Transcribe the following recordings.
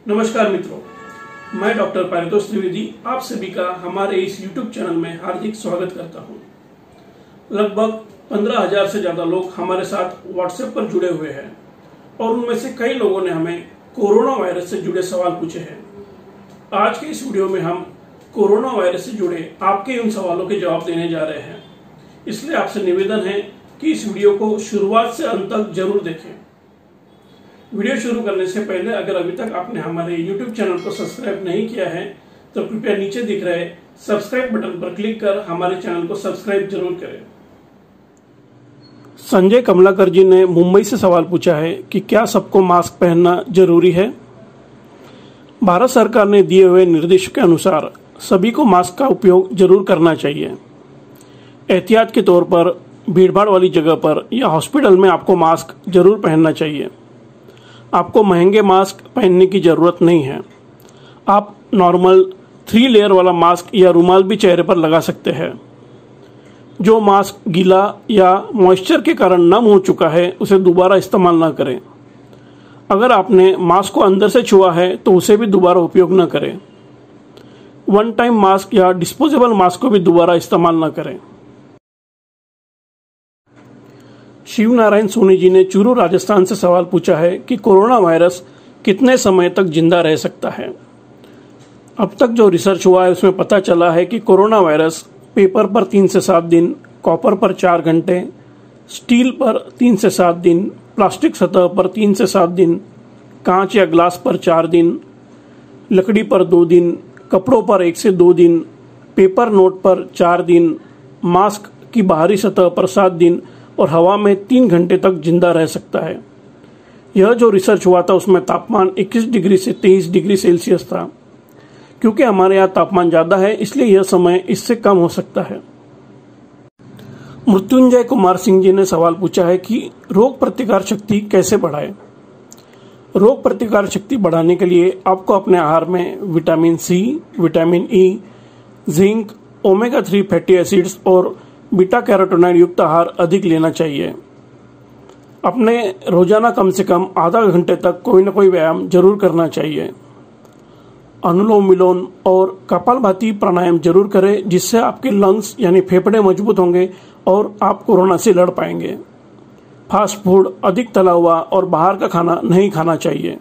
नमस्कार मित्रों, मैं डॉक्टर पारितोष त्रिवेदी आप सभी का हमारे इस YouTube चैनल में हार्दिक स्वागत करता हूं। लगभग 15,000 से ज़्यादा लोग हमारे साथ WhatsApp पर जुड़े हुए हैं और उनमें से कई लोगों ने हमें कोरोना वायरस से जुड़े सवाल पूछे हैं। आज के इस वीडियो में हम कोरोना वायरस से जुड़े आपके उन सवालों के जवाब देने जा रहे हैं। इसलिए आपसे निवेदन है कि इस वीडियो को शुरुआत से अंत तक जरूर देखें। वीडियो शुरू करने से पहले अगर अभी तक आपने हमारे YouTube चैनल को सब्सक्राइब नहीं किया है तो कृपया नीचे दिख रहे सब्सक्राइब बटन पर क्लिक कर हमारे चैनल को सब्सक्राइब जरूर करें। संजय कमलाकर जी ने मुंबई से सवाल पूछा है कि क्या सबको मास्क पहनना जरूरी है। भारत सरकार ने दिए हुए निर्देश के अनुसार सभी को मास्क का उपयोग जरूर करना चाहिए। एहतियात के तौर पर भीड़भाड़ वाली जगह पर या हॉस्पिटल में आपको मास्क जरूर पहनना चाहिए। आपको महंगे मास्क पहनने की ज़रूरत नहीं है। आप नॉर्मल 3 लेयर वाला मास्क या रुमाल भी चेहरे पर लगा सकते हैं। जो मास्क गीला या मॉइस्चर के कारण नम हो चुका है उसे दोबारा इस्तेमाल न करें। अगर आपने मास्क को अंदर से छुआ है तो उसे भी दोबारा उपयोग न करें। वन टाइम मास्क या डिस्पोजेबल मास्क को भी दोबारा इस्तेमाल न करें। शिव नारायण सोनी जी ने चूरू राजस्थान से सवाल पूछा है कि कोरोना वायरस कितने समय तक जिंदा रह सकता है। अब तक जो रिसर्च हुआ है उसमें पता चला है कि कोरोना वायरस पेपर पर 3 से 7 दिन, कॉपर पर 4 घंटे, स्टील पर 3 से 7 दिन, प्लास्टिक सतह पर 3 से 7 दिन, कांच या ग्लास पर 4 दिन, लकड़ी पर 2 दिन, कपड़ों पर 1 से 2 दिन, पेपर नोट पर 4 दिन, मास्क की बाहरी सतह पर 7 दिन और हवा में 3 घंटे तक जिंदा रह सकता है। यह जो रिसर्च हुआ था उसमें तापमान 21 डिग्री से 23 डिग्री सेल्सियस था। क्योंकि हमारे यहाँ तापमान ज़्यादा है इसलिए यह समय इससे कम हो सकता है। मृत्युंजय कुमार सिंह जी ने सवाल पूछा है कि रोग प्रतिकार शक्ति कैसे बढ़ाए। रोग प्रतिकार शक्ति बढ़ाने के लिए आपको अपने आहार में vitamin C, vitamin E, zinc, omega 3 fatty acids और बीटा कैरोटीनॉइड युक्त आहार अधिक लेना चाहिए। अपने रोजाना कम से कम आधा घंटे तक कोई न कोई व्यायाम जरूर करना चाहिए। अनुलोम विलोम और कपालभाति प्राणायाम जरूर करें जिससे आपके लंग्स यानी फेफड़े मजबूत होंगे और आप कोरोना से लड़ पाएंगे। फास्ट फूड, अधिक तला हुआ और बाहर का खाना नहीं खाना चाहिए।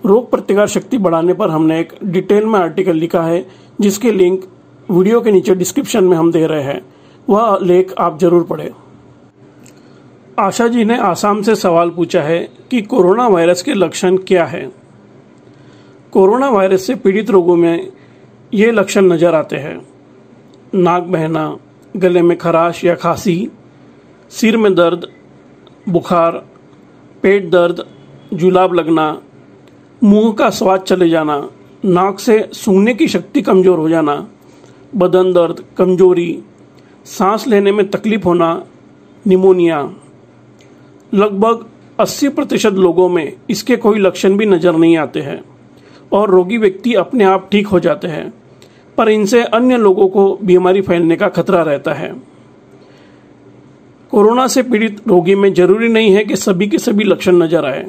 रोग प्रतिकार शक्ति बढ़ाने पर हमने एक डिटेल में आर्टिकल लिखा है जिसके लिंक वीडियो के नीचे डिस्क्रिप्शन में हम दे रहे हैं। वह लेख आप जरूर पढ़ें। आशा जी ने आसाम से सवाल पूछा है कि कोरोना वायरस के लक्षण क्या है। कोरोना वायरस से पीड़ित रोगों में ये लक्षण नजर आते हैं: नाक बहना, गले में खराश या खांसी, सिर में दर्द, बुखार, पेट दर्द, जुलाब लगना, मुंह का स्वाद चले जाना, नाक से सूंघने की शक्ति कमजोर हो जाना, बदन दर्द, कमजोरी, सांस लेने में तकलीफ होना, निमोनिया। लगभग 80% लोगों में इसके कोई लक्षण भी नजर नहीं आते हैं और रोगी व्यक्ति अपने आप ठीक हो जाते हैं, पर इनसे अन्य लोगों को बीमारी फैलने का खतरा रहता है। कोरोना से पीड़ित रोगी में जरूरी नहीं है कि सभी के सभी लक्षण नजर आए।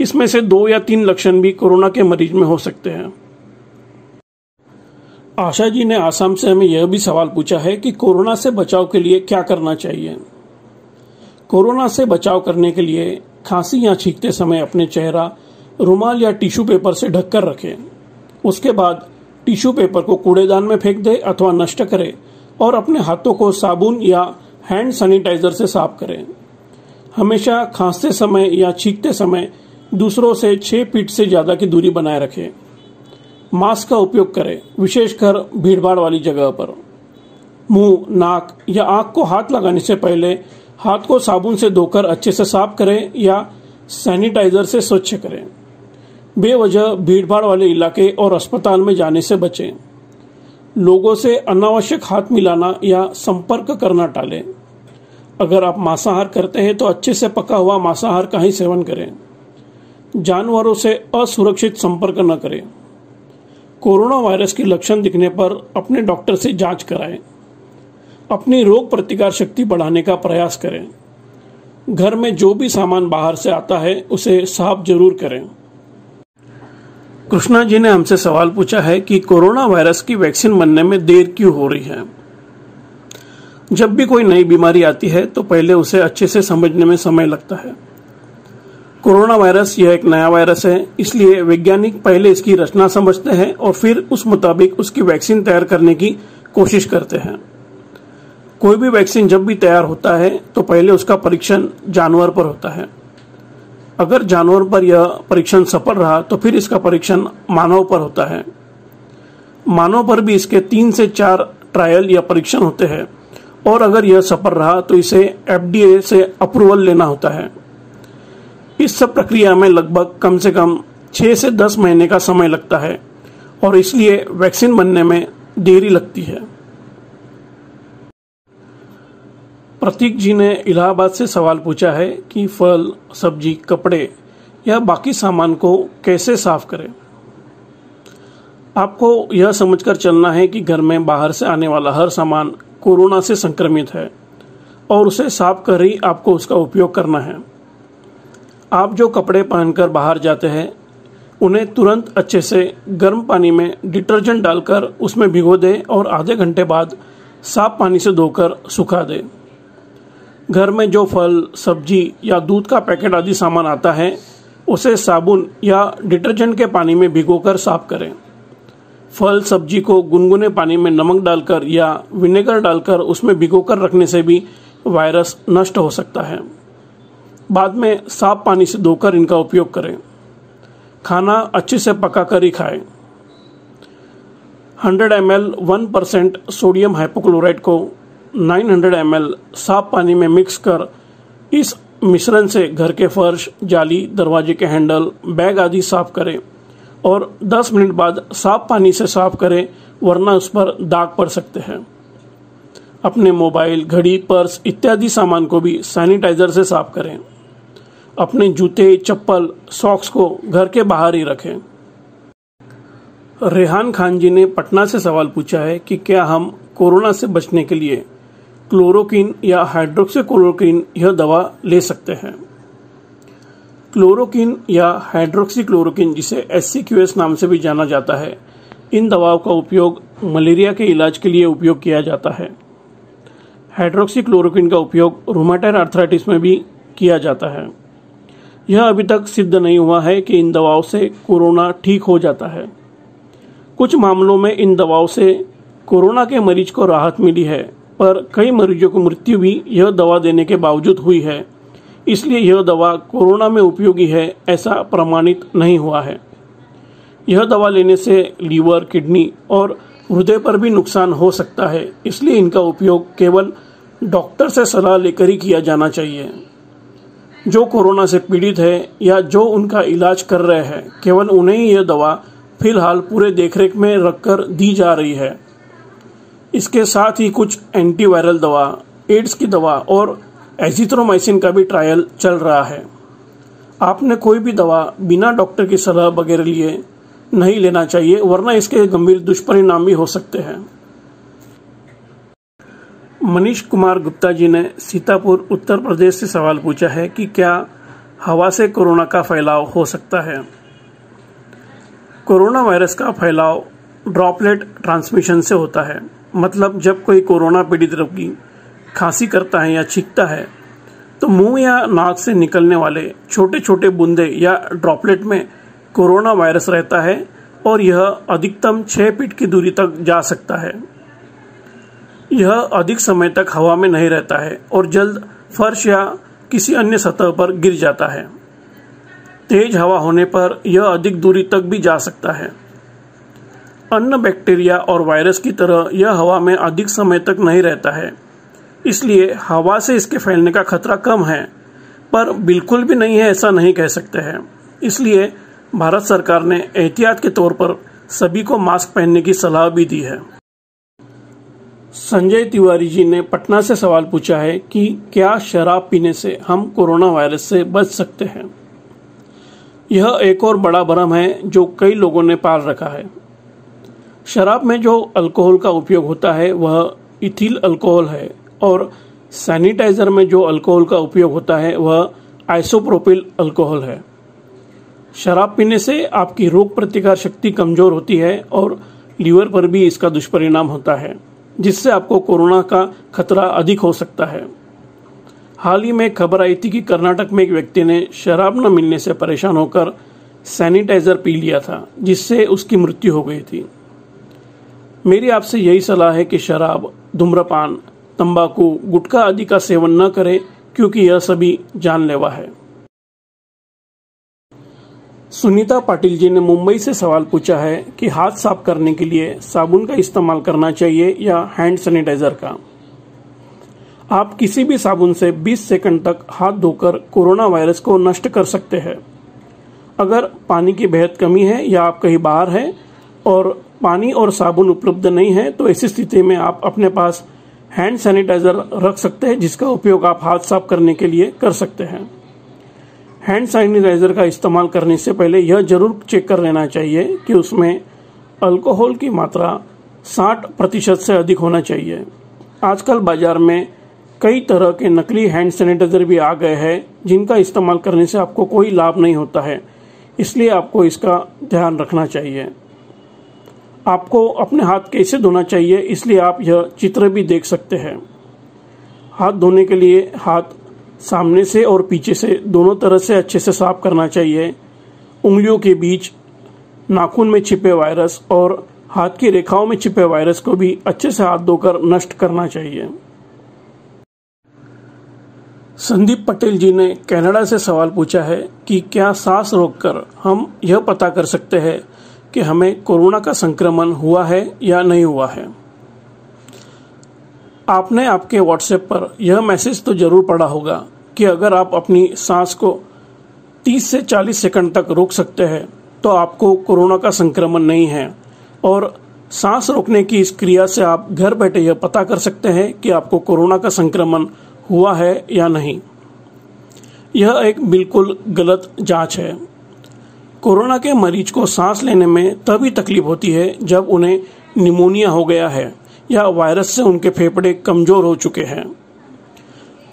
इसमें से 2 या 3 लक्षण भी कोरोना के मरीज में हो सकते हैं। आशा जी ने आसाम से हमें यह भी सवाल पूछा है कि कोरोना से बचाव के लिए क्या करना चाहिए। कोरोना से बचाव करने के लिए खांसी या छींकते समय अपने चेहरा रुमाल या टिश्यू पेपर से ढककर रखें। उसके बाद टिश्यू पेपर को कूड़ेदान में फेंक दे अथवा नष्ट करें और अपने हाथों को साबुन या हैंड सैनिटाइजर से साफ करें। हमेशा खांसते समय या छींकते समय दूसरों से 6 फीट से ज्यादा की दूरी बनाए रखें। मास्क का उपयोग करें, विशेषकर भीड़भाड़ वाली जगह पर। मुंह, नाक या आंख को हाथ लगाने से पहले हाथ को साबुन से धोकर अच्छे से साफ करें या सैनिटाइजर से स्वच्छ करें। बेवजह भीड़भाड़ वाले इलाके और अस्पताल में जाने से बचें। लोगों से अनावश्यक हाथ मिलाना या संपर्क करना टालें। अगर आप मांसाहार करते हैं तो अच्छे से पका हुआ मांसाहार का ही सेवन करें। जानवरों से असुरक्षित संपर्क न करें। कोरोना वायरस के लक्षण दिखने पर अपने डॉक्टर से जांच कराएं। अपनी रोग प्रतिकार शक्ति बढ़ाने का प्रयास करें। घर में जो भी सामान बाहर से आता है उसे साफ जरूर करें। कृष्णा जी ने हमसे सवाल पूछा है कि कोरोना वायरस की वैक्सीन बनने में देर क्यों हो रही है। जब भी कोई नई बीमारी आती है तो पहले उसे अच्छे से समझने में समय लगता है। कोरोना वायरस यह एक नया वायरस है, इसलिए वैज्ञानिक पहले इसकी रचना समझते हैं और फिर उस मुताबिक उसकी वैक्सीन तैयार करने की कोशिश करते हैं। कोई भी वैक्सीन जब भी तैयार होता है तो पहले उसका परीक्षण जानवर पर होता है। अगर जानवर पर यह परीक्षण सफल रहा तो फिर इसका परीक्षण मानव पर होता है। मानव पर भी इसके 3 से 4 ट्रायल या परीक्षण होते हैं और अगर यह सफल रहा तो इसे FDA से अप्रूवल लेना होता है। इस सब प्रक्रिया में लगभग कम से कम 6 से 10 महीने का समय लगता है और इसलिए वैक्सीन बनने में देरी लगती है। प्रतीक जी ने इलाहाबाद से सवाल पूछा है कि फल, सब्जी, कपड़े या बाकी सामान को कैसे साफ करें। आपको यह समझकर चलना है कि घर में बाहर से आने वाला हर सामान कोरोना से संक्रमित है और उसे साफ कर ही आपको उसका उपयोग करना है। आप जो कपड़े पहनकर बाहर जाते हैं उन्हें तुरंत अच्छे से गर्म पानी में डिटर्जेंट डालकर उसमें भिगो दें और आधे घंटे बाद साफ पानी से धोकर सुखा दें। घर में जो फल, सब्जी या दूध का पैकेट आदि सामान आता है उसे साबुन या डिटर्जेंट के पानी में भिगोकर साफ करें। फल, सब्जी को गुनगुने पानी में नमक डालकर या विनेगर डालकर उसमें भिगोकर रखने से भी वायरस नष्ट हो सकता है। बाद में साफ पानी से धोकर इनका उपयोग करें। खाना अच्छे से पकाकर ही खाएं। 100 ml 1% सोडियम हाइपोक्लोराइड को 900 ml साफ पानी में मिक्स कर इस मिश्रण से घर के फर्श, जाली, दरवाजे के हैंडल, बैग आदि साफ करें और 10 मिनट बाद साफ पानी से साफ करें, वरना उस पर दाग पड़ सकते हैं। अपने मोबाइल, घड़ी, पर्स इत्यादि सामान को भी सैनिटाइजर से साफ करें। अपने जूते, चप्पल, सॉक्स को घर के बाहर ही रखें। रेहान खान जी ने पटना से सवाल पूछा है कि क्या हम कोरोना से बचने के लिए क्लोरोक्विन या हाइड्रोक्सीक्लोरोक्विन यह दवा ले सकते हैं। क्लोरोक्विन या हाइड्रोक्सीक्लोरोक्विन, जिसे HCQS नाम से भी जाना जाता है, इन दवाओं का उपयोग मलेरिया के इलाज के लिए उपयोग किया जाता है। हाइड्रोक्सीक्लोरोक्विन का उपयोग रूमेटॉइड आर्थराइटिस में भी किया जाता है। यह अभी तक सिद्ध नहीं हुआ है कि इन दवाओं से कोरोना ठीक हो जाता है। कुछ मामलों में इन दवाओं से कोरोना के मरीज को राहत मिली है, पर कई मरीजों को मृत्यु भी यह दवा देने के बावजूद हुई है। इसलिए यह दवा कोरोना में उपयोगी है ऐसा प्रमाणित नहीं हुआ है। यह दवा लेने से लीवर, किडनी और हृदय पर भी नुकसान हो सकता है, इसलिए इनका उपयोग केवल डॉक्टर से सलाह लेकर ही किया जाना चाहिए। जो कोरोना से पीड़ित है या जो उनका इलाज कर रहे हैं, केवल उन्हें ही यह दवा फिलहाल पूरे देखरेख में रखकर दी जा रही है। इसके साथ ही कुछ एंटीवायरल दवा, एड्स की दवा और एजिथ्रोमाइसिन का भी ट्रायल चल रहा है। आपने कोई भी दवा बिना डॉक्टर की सलाह वगैरह लिए नहीं लेना चाहिए, वरना इसके गंभीर दुष्परिणाम भी हो सकते हैं। मनीष कुमार गुप्ता जी ने सीतापुर, उत्तर प्रदेश से सवाल पूछा है कि क्या हवा से कोरोना का फैलाव हो सकता है। कोरोना वायरस का फैलाव ड्रॉपलेट ट्रांसमिशन से होता है। मतलब जब कोई कोरोना पीड़ित रोगी खांसी करता है या छींकता है तो मुंह या नाक से निकलने वाले छोटे छोटे बूंदे या ड्रॉपलेट में कोरोना वायरस रहता है और यह अधिकतम 6 फीट की दूरी तक जा सकता है। यह अधिक समय तक हवा में नहीं रहता है और जल्द फर्श या किसी अन्य सतह पर गिर जाता है। तेज हवा होने पर यह अधिक दूरी तक भी जा सकता है। अन्य बैक्टीरिया और वायरस की तरह यह हवा में अधिक समय तक नहीं रहता है, इसलिए हवा से इसके फैलने का खतरा कम है, पर बिल्कुल भी नहीं है ऐसा नहीं कह सकते हैं। इसलिए भारत सरकार ने एहतियात के तौर पर सभी को मास्क पहनने की सलाह भी दी है। संजय तिवारी जी ने पटना से सवाल पूछा है कि क्या शराब पीने से हम कोरोना वायरस से बच सकते हैं। यह एक और बड़ा भ्रम है जो कई लोगों ने पाल रखा है। शराब में जो अल्कोहल का उपयोग होता है वह इथिल अल्कोहल है और सैनिटाइजर में जो अल्कोहल का उपयोग होता है वह आइसोप्रोपिल अल्कोहल है। शराब पीने से आपकी रोग प्रतिकार शक्ति कमजोर होती है और लीवर पर भी इसका दुष्परिणाम होता है, जिससे आपको कोरोना का खतरा अधिक हो सकता है। हाल ही में खबर आई थी कि कर्नाटक में एक व्यक्ति ने शराब न मिलने से परेशान होकर सैनिटाइजर पी लिया था, जिससे उसकी मृत्यु हो गई थी। मेरी आपसे यही सलाह है कि शराब, धूम्रपान, तंबाकू, गुटखा आदि का सेवन न करें, क्योंकि यह सभी जानलेवा है। सुनीता पाटिल जी ने मुंबई से सवाल पूछा है कि हाथ साफ करने के लिए साबुन का इस्तेमाल करना चाहिए या हैंड सैनिटाइजर का। आप किसी भी साबुन से 20 सेकंड तक हाथ धोकर कोरोना वायरस को नष्ट कर सकते हैं। अगर पानी की बेहद कमी है या आप कहीं बाहर हैं और पानी और साबुन उपलब्ध नहीं है, तो ऐसी स्थिति में आप अपने पास हैंड सैनिटाइजर रख सकते हैं, जिसका उपयोग आप हाथ साफ करने के लिए कर सकते हैं। हैंड सैनिटाइजर का इस्तेमाल करने से पहले यह जरूर चेक कर लेना चाहिए कि उसमें अल्कोहल की मात्रा 60% से अधिक होना चाहिए। आजकल बाजार में कई तरह के नकली हैंड सैनिटाइजर भी आ गए हैं, जिनका इस्तेमाल करने से आपको कोई लाभ नहीं होता है, इसलिए आपको इसका ध्यान रखना चाहिए। आपको अपने हाथ कैसे धोना चाहिए, इसलिए आप यह चित्र भी देख सकते हैं। हाथ धोने के लिए हाथ सामने से और पीछे से दोनों तरह से अच्छे से साफ करना चाहिए। उंगलियों के बीच, नाखून में छिपे वायरस और हाथ की रेखाओं में छिपे वायरस को भी अच्छे से हाथ धोकर नष्ट करना चाहिए। संदीप पटेल जी ने कनाडा से सवाल पूछा है कि क्या सांस रोककर हम यह पता कर सकते हैं कि हमें कोरोना का संक्रमण हुआ है या नहीं हुआ है। आपने आपके व्हाट्सएप पर यह मैसेज तो जरूर पढ़ा होगा कि अगर आप अपनी सांस को 30 से 40 सेकंड तक रोक सकते हैं तो आपको कोरोना का संक्रमण नहीं है, और सांस रोकने की इस क्रिया से आप घर बैठे यह पता कर सकते हैं कि आपको कोरोना का संक्रमण हुआ है या नहीं। यह एक बिल्कुल गलत जांच है। कोरोना के मरीज को सांस लेने में तभी तकलीफ होती है जब उन्हें निमोनिया हो गया है या वायरस से उनके फेफड़े कमजोर हो चुके हैं।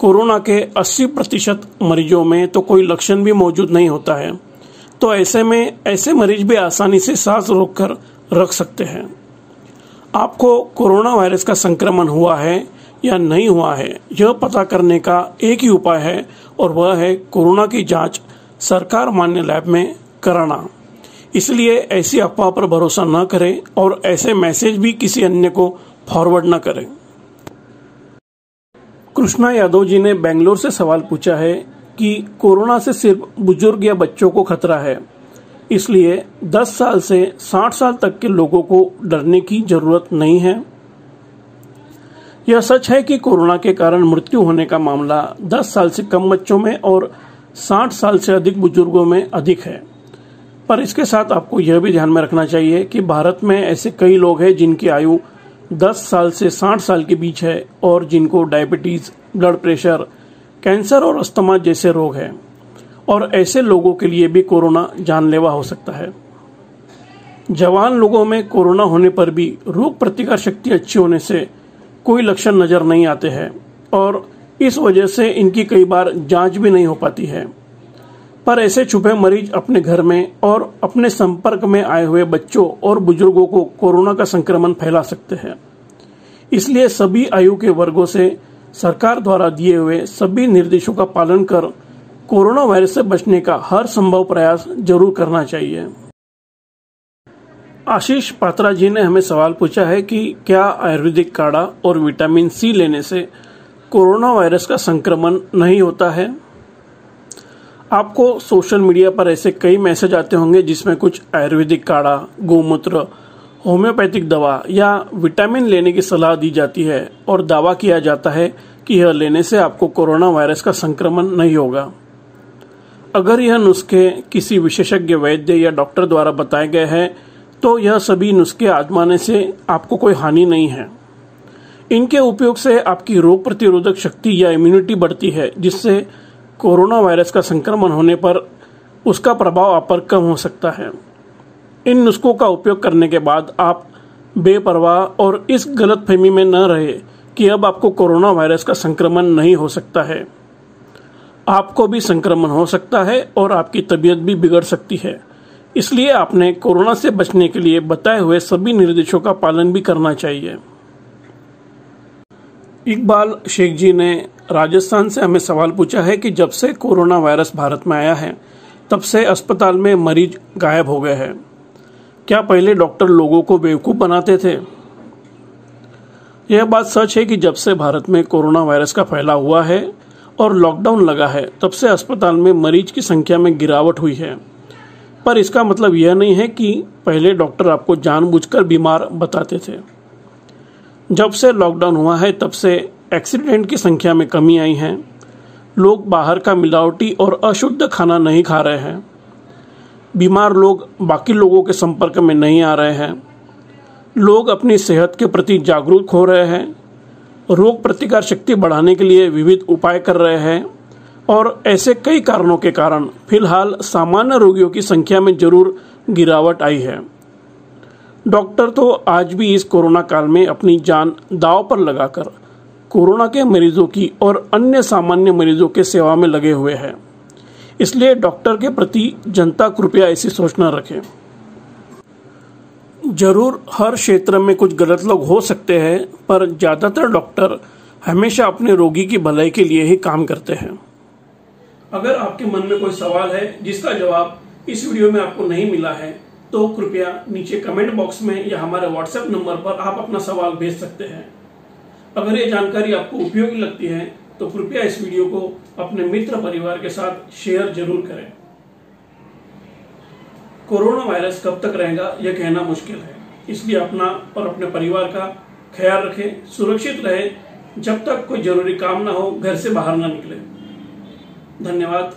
कोरोना के 80% मरीजों में तो कोई लक्षण भी मौजूद नहीं होता है, तो ऐसे में ऐसे मरीज भी आसानी से सांस रोककर रख सकते हैं। आपको कोरोना वायरस का संक्रमण हुआ है या नहीं हुआ है, यह पता करने का एक ही उपाय है, और वह है कोरोना की जांच सरकार मान्य लैब में कराना। इसलिए ऐसी अफवाह पर भरोसा न करें और ऐसे मैसेज भी किसी अन्य को फॉरवर्ड न करें। कृष्णा यादव जी ने बेंगलोर से सवाल पूछा है कि कोरोना से सिर्फ बुजुर्ग या बच्चों को खतरा है, इसलिए 10 साल से 60 साल तक के लोगों को डरने की जरूरत नहीं है। यह सच है कि कोरोना के कारण मृत्यु होने का मामला 10 साल से कम बच्चों में और 60 साल से अधिक बुजुर्गों में अधिक है, पर इसके साथ आपको यह भी ध्यान में रखना चाहिए कि भारत में ऐसे कई लोग हैं जिनकी आयु 10 साल से 60 साल के बीच है और जिनको डायबिटीज, ब्लड प्रेशर, कैंसर और अस्थमा जैसे रोग हैं, और ऐसे लोगों के लिए भी कोरोना जानलेवा हो सकता है। जवान लोगों में कोरोना होने पर भी रोग प्रतिकार शक्ति अच्छी होने से कोई लक्षण नजर नहीं आते हैं, और इस वजह से इनकी कई बार जांच भी नहीं हो पाती है। पर ऐसे छुपे मरीज अपने घर में और अपने संपर्क में आए हुए बच्चों और बुजुर्गों को कोरोना का संक्रमण फैला सकते हैं। इसलिए सभी आयु के वर्गों से सरकार द्वारा दिए हुए सभी निर्देशों का पालन कर कोरोना वायरस से बचने का हर संभव प्रयास जरूर करना चाहिए। आशीष पात्रा जी ने हमें सवाल पूछा है कि क्या आयुर्वेदिक काढ़ा और विटामिन सी लेने से कोरोना वायरस का संक्रमण नहीं होता है। आपको सोशल मीडिया पर ऐसे कई मैसेज आते होंगे जिसमें कुछ आयुर्वेदिक काढ़ा, गोमूत्र, होम्योपैथिक दवा या विटामिन लेने की सलाह दी जाती है और दावा किया जाता है कि यह लेने से आपको कोरोना वायरस का संक्रमण नहीं होगा। अगर यह नुस्खे किसी विशेषज्ञ वैद्य या डॉक्टर द्वारा बताए गए हैं तो यह सभी नुस्खे आजमाने से आपको कोई हानि नहीं है। इनके उपयोग से आपकी रोग प्रतिरोधक शक्ति या इम्यूनिटी बढ़ती है, जिससे कोरोना वायरस का संक्रमण होने पर उसका प्रभाव आप पर कम हो सकता है। इन नुस्खों का उपयोग करने के बाद आप बेपरवाह और इस गलतफहमी में न रहे कि अब आपको कोरोना वायरस का संक्रमण नहीं हो सकता है। आपको भी संक्रमण हो सकता है और आपकी तबीयत भी बिगड़ सकती है। इसलिए आपने कोरोना से बचने के लिए बताए हुए सभी निर्देशों का पालन भी करना चाहिए। इकबाल शेख जी ने राजस्थान से हमें सवाल पूछा है कि जब से कोरोना वायरस भारत में आया है तब से अस्पताल में मरीज गायब हो गए हैं। क्या पहले डॉक्टर लोगों को बेवकूफ़ बनाते थे? यह बात सच है कि जब से भारत में कोरोना वायरस का फैलाव हुआ है और लॉकडाउन लगा है तब से अस्पताल में मरीज की संख्या में गिरावट हुई है। पर इसका मतलब यह नहीं है कि पहले डॉक्टर आपको जानबूझकर बीमार बताते थे। जब से लॉकडाउन हुआ है तब से एक्सीडेंट की संख्या में कमी आई है। लोग बाहर का मिलावटी और अशुद्ध खाना नहीं खा रहे हैं। बीमार लोग बाकी लोगों के संपर्क में नहीं आ रहे हैं। लोग अपनी सेहत के प्रति जागरूक हो रहे हैं। रोग प्रतिकार शक्ति बढ़ाने के लिए विविध उपाय कर रहे हैं और ऐसे कई कारणों के कारण फिलहाल सामान्य रोगियों की संख्या में जरूर गिरावट आई है। डॉक्टर तो आज भी इस कोरोना काल में अपनी जान दांव पर लगाकर कोरोना के मरीजों की और अन्य सामान्य मरीजों के सेवा में लगे हुए हैं। इसलिए डॉक्टर के प्रति जनता कृपया ऐसी सोच न रखें। जरूर हर क्षेत्र में कुछ गलत लोग हो सकते हैं, पर ज्यादातर डॉक्टर हमेशा अपने रोगी की भलाई के लिए ही काम करते हैं। अगर आपके मन में कोई सवाल है जिसका जवाब इस वीडियो में आपको नहीं मिला है तो कृपया नीचे कमेंट बॉक्स में या हमारे व्हाट्सएप नंबर पर आप अपना सवाल भेज सकते हैं। अगर ये जानकारी आपको उपयोगी लगती है तो कृपया इस वीडियो को अपने मित्र परिवार के साथ शेयर जरूर करें। कोरोना वायरस कब तक रहेगा यह कहना मुश्किल है, इसलिए अपना और अपने परिवार का ख्याल रखें, सुरक्षित रहें। जब तक कोई जरूरी काम ना हो घर से बाहर ना निकलें। धन्यवाद।